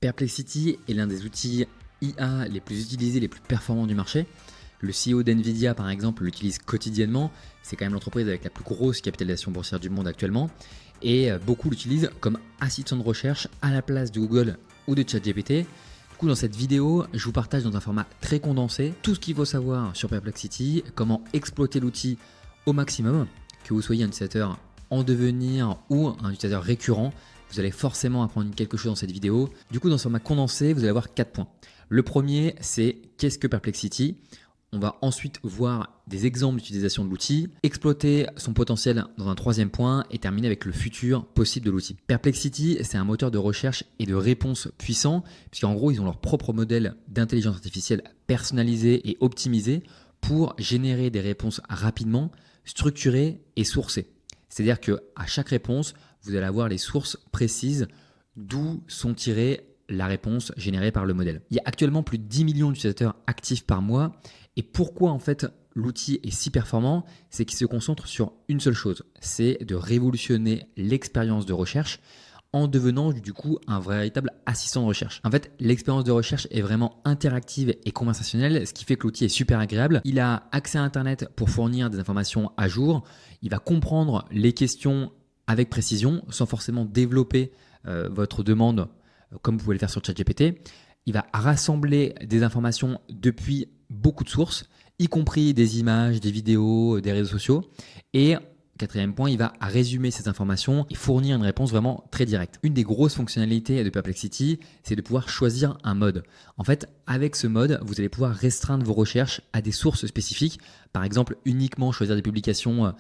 Perplexity est l'un des outils IA les plus utilisés, les plus performants du marché. Le CEO d'NVIDIA, par exemple, l'utilise quotidiennement. C'est quand même l'entreprise avec la plus grosse capitalisation boursière du monde actuellement. Et beaucoup l'utilisent comme assistant de recherche à la place de Google ou de ChatGPT. Du coup, dans cette vidéo, je vous partage dans un format très condensé tout ce qu'il faut savoir sur Perplexity, comment exploiter l'outil au maximum, que vous soyez un utilisateur en devenir ou un utilisateur récurrent. Vous allez forcément apprendre quelque chose dans cette vidéo. Du coup, dans ce format condensé, vous allez avoir 4 points. Le premier, c'est qu'est-ce que Perplexity ? On va ensuite voir des exemples d'utilisation de l'outil, exploiter son potentiel dans un troisième point et terminer avec le futur possible de l'outil. Perplexity, c'est un moteur de recherche et de réponse puissant, puisqu'en gros, ils ont leur propre modèle d'intelligence artificielle personnalisé et optimisé pour générer des réponses rapidement, structurées et sourcées. C'est-à-dire qu'à chaque réponse, vous allez avoir les sources précises d'où sont tirées la réponse générée par le modèle. Il y a actuellement plus de 10 millions d'utilisateurs actifs par mois. Et pourquoi en fait l'outil est si performant? C'est qu'il se concentre sur une seule chose, c'est de révolutionner l'expérience de recherche en devenant du coup un véritable assistant de recherche. En fait, l'expérience de recherche est vraiment interactive et conversationnelle, ce qui fait que l'outil est super agréable. Il a accès à Internet pour fournir des informations à jour. Il va comprendre les questions avec précision sans forcément développer votre demande comme vous pouvez le faire sur ChatGPT. Il va rassembler des informations depuis beaucoup de sources, y compris des images, des vidéos, des réseaux sociaux. Et quatrième point, il va résumer ces informations et fournir une réponse vraiment très directe. Une des grosses fonctionnalités de Perplexity, c'est de pouvoir choisir un mode. En fait, avec ce mode, vous allez pouvoir restreindre vos recherches à des sources spécifiques. Par exemple, uniquement choisir des publications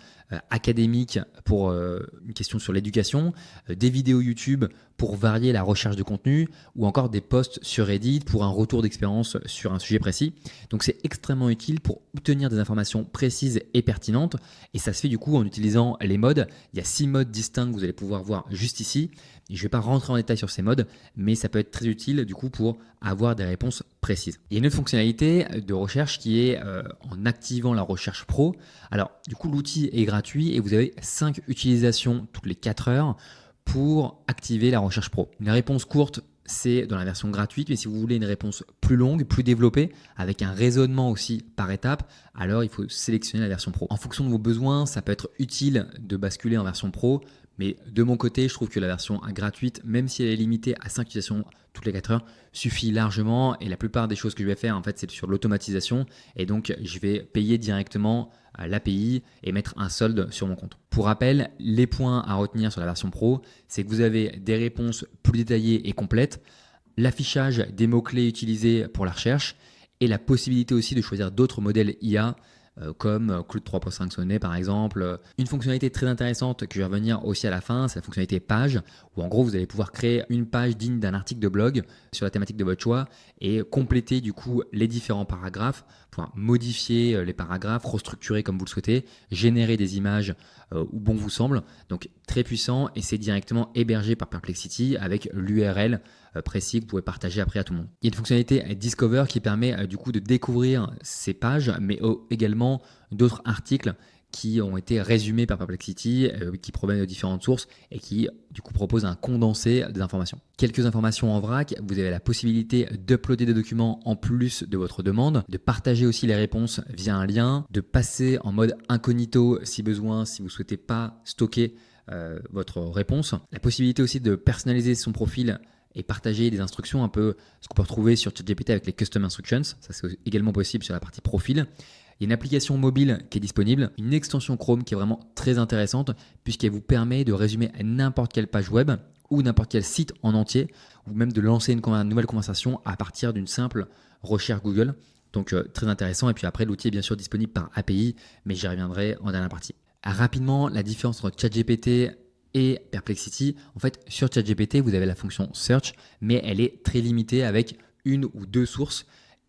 académiques pour une question sur l'éducation, des vidéos YouTube pour varier la recherche de contenu ou encore des posts sur Reddit pour un retour d'expérience sur un sujet précis. Donc c'est extrêmement utile pour obtenir des informations précises et pertinentes et ça se fait du coup en utilisant les modes. Il y a 6 modes distincts que vous allez pouvoir voir juste ici. Je ne vais pas rentrer en détail sur ces modes, mais ça peut être très utile du coup pour avoir des réponses précises. Il y a une autre fonctionnalité de recherche qui est en activant la recherche pro. Alors du coup l'outil est gratuit et vous avez 5 utilisations toutes les 4 heures pour activer la recherche pro. Une réponse courte, c'est dans la version gratuite, mais si vous voulez une réponse plus longue, plus développée, avec un raisonnement aussi par étape, alors il faut sélectionner la version pro. En fonction de vos besoins, ça peut être utile de basculer en version pro, mais de mon côté, je trouve que la version gratuite, même si elle est limitée à 5 utilisations toutes les 4 heures, suffit largement. Et la plupart des choses que je vais faire, en fait, c'est sur l'automatisation. Et donc, je vais payer directement l'API et mettre un solde sur mon compte. Pour rappel, les points à retenir sur la version pro, c'est que vous avez des réponses plus détaillées et complètes, l'affichage des mots-clés utilisés pour la recherche et la possibilité aussi de choisir d'autres modèles IA comme Claude 3.5 Sonnet par exemple. Une fonctionnalité très intéressante que je vais revenir aussi à la fin, c'est la fonctionnalité page, où en gros vous allez pouvoir créer une page digne d'un article de blog sur la thématique de votre choix et compléter du coup les différents paragraphes, pouvoir modifier les paragraphes, restructurer comme vous le souhaitez, générer des images où bon vous semble. Donc très puissant et c'est directement hébergé par Perplexity avec l'URL précis que vous pouvez partager après à tout le monde. Il y a une fonctionnalité Discover qui permet du coup de découvrir ces pages, mais également d'autres articles qui ont été résumés par Perplexity, qui proviennent de différentes sources et qui du coup proposent un condensé des informations. Quelques informations en vrac, vous avez la possibilité d'uploader des documents en plus de votre demande, de partager aussi les réponses via un lien, de passer en mode incognito si besoin, si vous ne souhaitez pas stocker votre réponse. La possibilité aussi de personnaliser son profil et partager des instructions, un peu ce qu'on peut retrouver sur ChatGPT avec les Custom Instructions. Ça, c'est également possible sur la partie profil. Il y a une application mobile qui est disponible, une extension Chrome qui est vraiment très intéressante puisqu'elle vous permet de résumer n'importe quelle page web ou n'importe quel site en entier ou même de lancer une nouvelle conversation à partir d'une simple recherche Google. Donc très intéressant. Et puis après, l'outil est bien sûr disponible par API, mais j'y reviendrai en dernière partie. Rapidement, la différence entre ChatGPT et Perplexity, en fait, sur ChatGPT, vous avez la fonction Search, mais elle est très limitée avec une ou deux sources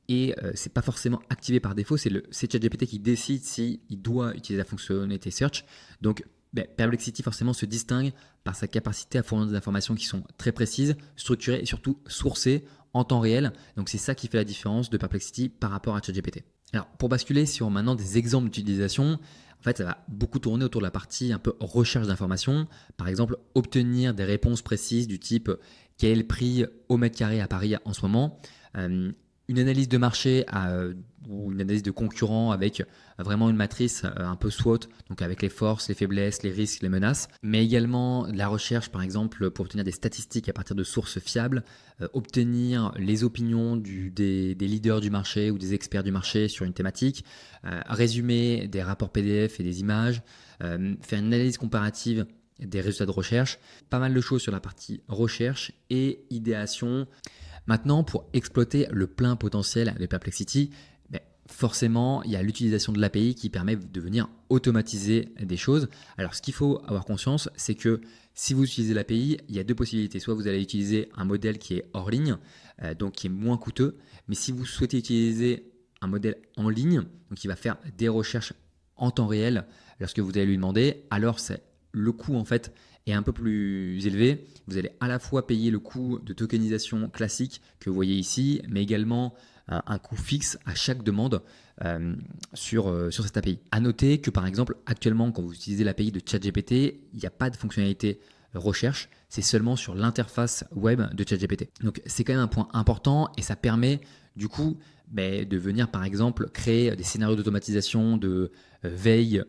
et c'est pas forcément activé par défaut. C'est ChatGPT qui décide s'il doit utiliser la fonctionnalité Search. Donc, Perplexity forcément se distingue par sa capacité à fournir des informations qui sont très précises, structurées et surtout sourcées en temps réel. Donc, c'est ça qui fait la différence de Perplexity par rapport à ChatGPT. Alors, pour basculer sur maintenant des exemples d'utilisation, en fait, ça va beaucoup tourner autour de la partie un peu recherche d'informations. Par exemple, obtenir des réponses précises du type quel est le prix au mètre carré à Paris en ce moment, une analyse de marché ou une analyse de concurrents avec vraiment une matrice un peu SWOT, donc avec les forces, les faiblesses, les risques, les menaces, mais également de la recherche par exemple pour obtenir des statistiques à partir de sources fiables, obtenir les opinions des leaders du marché ou des experts du marché sur une thématique, résumer des rapports PDF et des images, faire une analyse comparative des résultats de recherche, pas mal de choses sur la partie recherche et idéation. Maintenant, pour exploiter le plein potentiel de Perplexity, forcément, il y a l'utilisation de l'API qui permet de venir automatiser des choses. Alors, ce qu'il faut avoir conscience, c'est que si vous utilisez l'API, il y a deux possibilités. Soit vous allez utiliser un modèle qui est hors ligne, donc qui est moins coûteux. Mais si vous souhaitez utiliser un modèle en ligne, donc qui va faire des recherches en temps réel lorsque vous allez lui demander, alors le coût en fait est un peu plus élevé. Vous allez à la fois payer le coût de tokenisation classique que vous voyez ici, mais également un coût fixe à chaque demande sur cette API. À noter que par exemple, actuellement, quand vous utilisez l'API de ChatGPT, il n'y a pas de fonctionnalité recherche, c'est seulement sur l'interface web de ChatGPT. Donc c'est quand même un point important et ça permet du coup de venir par exemple créer des scénarios d'automatisation de veille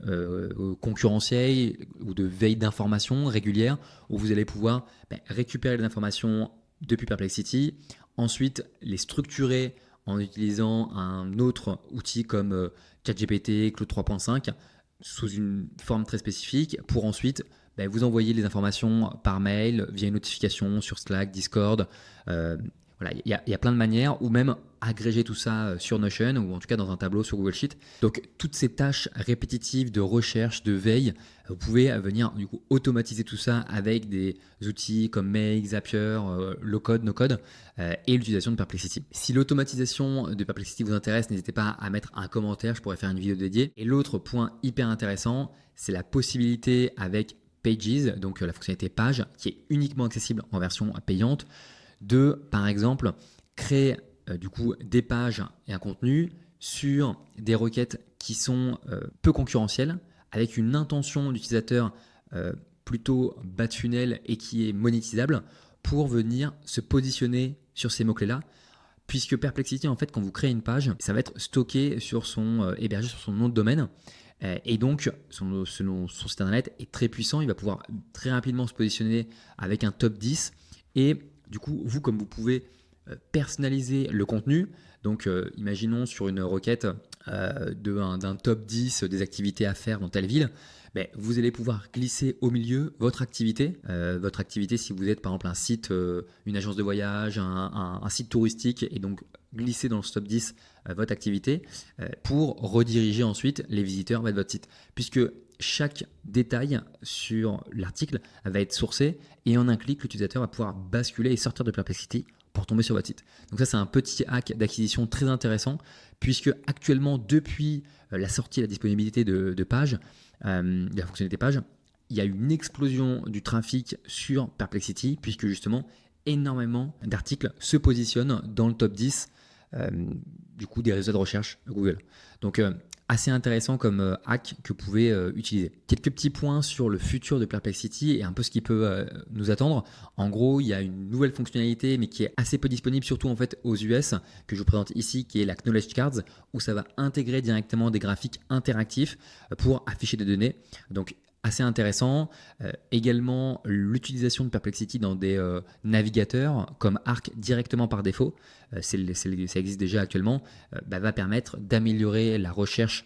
concurrentielle ou de veille d'information régulière où vous allez pouvoir récupérer les informations depuis Perplexity, ensuite les structurer en utilisant un autre outil comme ChatGPT, Claude 3.5 sous une forme très spécifique pour ensuite vous envoyer les informations par mail, via une notification sur Slack, Discord. Voilà, il y a plein de manières, ou même agréger tout ça sur Notion, ou en tout cas dans un tableau sur Google Sheet. Donc toutes ces tâches répétitives de recherche, de veille, vous pouvez venir du coup automatiser tout ça avec des outils comme Make, Zapier, Low Code, No Code, et l'utilisation de Perplexity. Si l'automatisation de Perplexity vous intéresse, n'hésitez pas à mettre un commentaire, je pourrais faire une vidéo dédiée. Et l'autre point hyper intéressant, c'est la possibilité avec Pages, donc la fonctionnalité page, qui est uniquement accessible en version payante, de par exemple créer du coup des pages et un contenu sur des requêtes qui sont peu concurrentielles, avec une intention d'utilisateur plutôt bas de funnel et qui est monétisable pour venir se positionner sur ces mots-clés-là. Puisque Perplexity, en fait, quand vous créez une page, ça va être stocké hébergé sur son nom de domaine. Et donc, son site internet est très puissant. Il va pouvoir très rapidement se positionner avec un top 10. Et du coup, vous, comme vous pouvez personnaliser le contenu, donc imaginons sur une requête d'un top 10 des activités à faire dans telle ville, vous allez pouvoir glisser au milieu votre activité. Si vous êtes par exemple un site, une agence de voyage, un site touristique, et donc glisser dans le top 10 votre activité pour rediriger ensuite les visiteurs vers votre site. Puisque chaque détail sur l'article va être sourcé et en un clic, l'utilisateur va pouvoir basculer et sortir de Perplexity pour tomber sur votre site. Donc ça, c'est un petit hack d'acquisition très intéressant puisque actuellement, depuis la sortie et la disponibilité de pages, de la fonctionnalité page, il y a une explosion du trafic sur Perplexity puisque justement, énormément d'articles se positionnent dans le top 10 du coup des résultats de recherche Google. Donc assez intéressant comme hack que vous pouvez utiliser. Quelques petits points sur le futur de Perplexity et un peu ce qui peut nous attendre. En gros, il y a une nouvelle fonctionnalité mais qui est assez peu disponible, surtout en fait aux US, que je vous présente ici, qui est la Knowledge Cards, où ça va intégrer directement des graphiques interactifs pour afficher des données. Donc assez intéressant. Également l'utilisation de Perplexity dans des navigateurs comme Arc directement par défaut, ça existe déjà actuellement, va permettre d'améliorer la recherche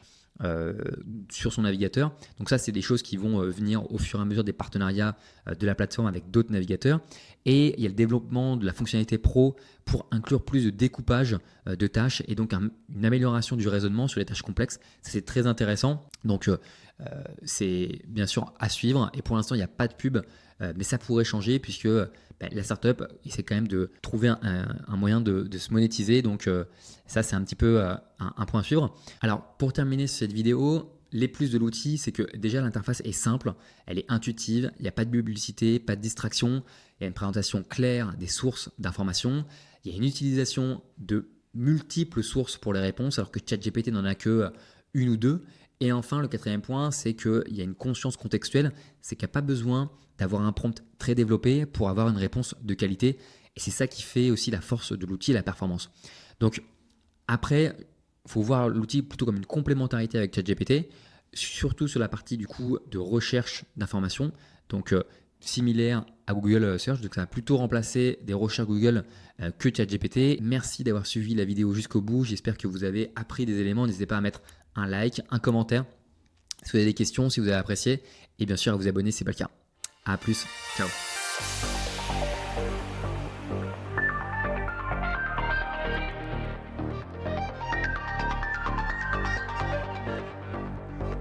sur son navigateur. Donc ça, c'est des choses qui vont venir au fur et à mesure des partenariats de la plateforme avec d'autres navigateurs. Et il y a le développement de la fonctionnalité pro pour inclure plus de découpage de tâches et donc une amélioration du raisonnement sur les tâches complexes. Ça, c'est très intéressant. Donc c'est bien sûr à suivre et pour l'instant il n'y a pas de pub, mais ça pourrait changer puisque la startup essaie quand même de trouver un moyen de se monétiser, donc ça c'est un petit peu un point à suivre. Alors pour terminer cette vidéo, les plus de l'outil, c'est que déjà l'interface est simple, elle est intuitive, il n'y a pas de publicité, pas de distraction, il y a une présentation claire des sources d'informations, il y a une utilisation de multiples sources pour les réponses alors que ChatGPT n'en a que une ou deux. Et enfin, le quatrième point, c'est qu'il y a une conscience contextuelle, c'est qu'il n'y a pas besoin d'avoir un prompt très développé pour avoir une réponse de qualité. Et c'est ça qui fait aussi la force de l'outil et la performance. Donc après, il faut voir l'outil plutôt comme une complémentarité avec ChatGPT, surtout sur la partie du coup de recherche d'informations. Donc similaire à Google Search, donc ça va plutôt remplacer des recherches Google que ChatGPT. Merci d'avoir suivi la vidéo jusqu'au bout. J'espère que vous avez appris des éléments. N'hésitez pas à mettre un like, un commentaire si vous avez des questions, si vous avez apprécié, et bien sûr à vous abonner si ce n'est pas le cas. A plus, ciao.